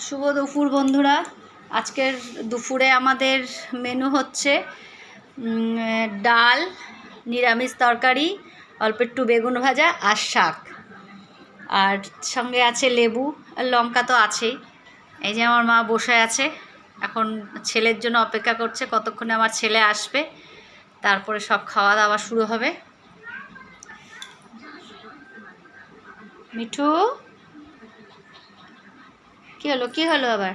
শুভ দুপুর বন্ধুরা। আজকের দুপুরে আমাদের মেনু হচ্ছে ডাল, নিরামিষ তরকারি, অল্প একটু বেগুন ভাজা আর শাক, আর সঙ্গে আছে লেবু আর লঙ্কা তো আছেই। এই যে আমার মা বসে আছে, এখন ছেলের জন্য অপেক্ষা করছে কতক্ষণে আমার ছেলে আসবে, তারপরে সব খাওয়া দাওয়া শুরু হবে। মিঠু, কি হলো আবার?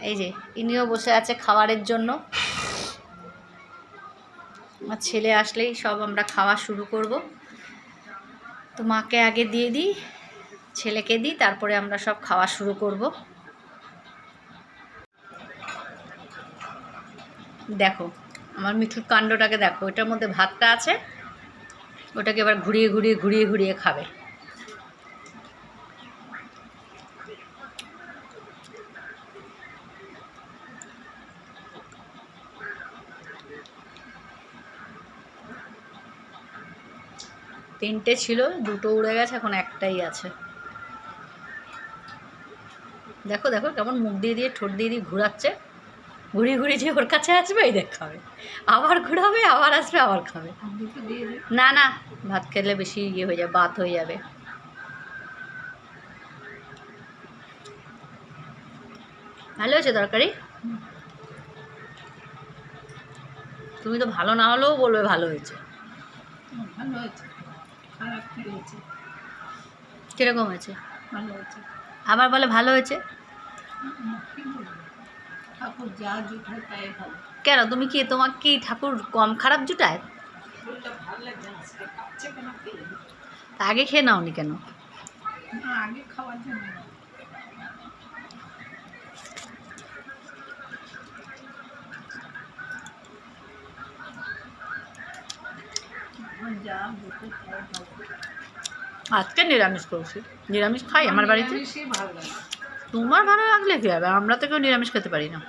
এই যে ইনিও বসে আছে খাবারের জন্য। আমার ছেলে আসলেই সব আমরা খাওয়া শুরু করব। তো মাকে আগে দিয়ে দিই, ছেলেকে দিই, তারপরে আমরা সব খাওয়া শুরু করব। দেখো আমার মিঠুর কাণ্ডটাকে দেখো, ওটার মধ্যে ভাতটা আছে, ওটাকে এবার ঘুরিয়ে ঘুরিয়ে ঘুরিয়ে ঘুরিয়ে খাবে। তিনটে ছিল, দুটো উড়ে গেছে, এখন একটাই আছে। দেখো দেখো কেমন মুখ দিয়ে দিয়ে ঠোঁট দিয়ে দিয়ে ঘুরাচ্ছে, ঘুরিয়ে ঘুরিয়ে যে ওর কাছে আসবে এই দেখ খাবে, আবার ঘুরাবে, আবার আসবে, আবার খাবে। না না, ভাত খেলে বেশি ইয়ে হয়ে যাবে, বাত হয়ে যাবে। ভালো হয়েছে তরকারি? তুমি তো ভালো না হলেও বলবে ভালো হয়েছে। ভালো হয়েছে, খারাপ কি হয়েছে? কিরকম হয়েছে? ভালো হয়েছে। আবার বলে ভালো হয়েছে। কি বলবো, ঠাকুর যা জুটায় তাই ভালো। কেন তুমি কি, তোমার কি ঠাকুর কম খারাপ জুটায়? শরীরটা ভালো লাগছে না, আজকে কাঁপছে কেন খেলে? আগে খেয়ে নাওনি কেন? না, আগে খাওয়ার জন্য না। যা জুটায় তাই ভালো। আজকে নিরামিষ করছি, নিরামিষ খাই আমার বাড়িতে। নিরামিষই ভালো লাগে। তোমার ভালো লাগলে কি হবে, আমরা তো কেউ নিরামিষ খেতে পারি না।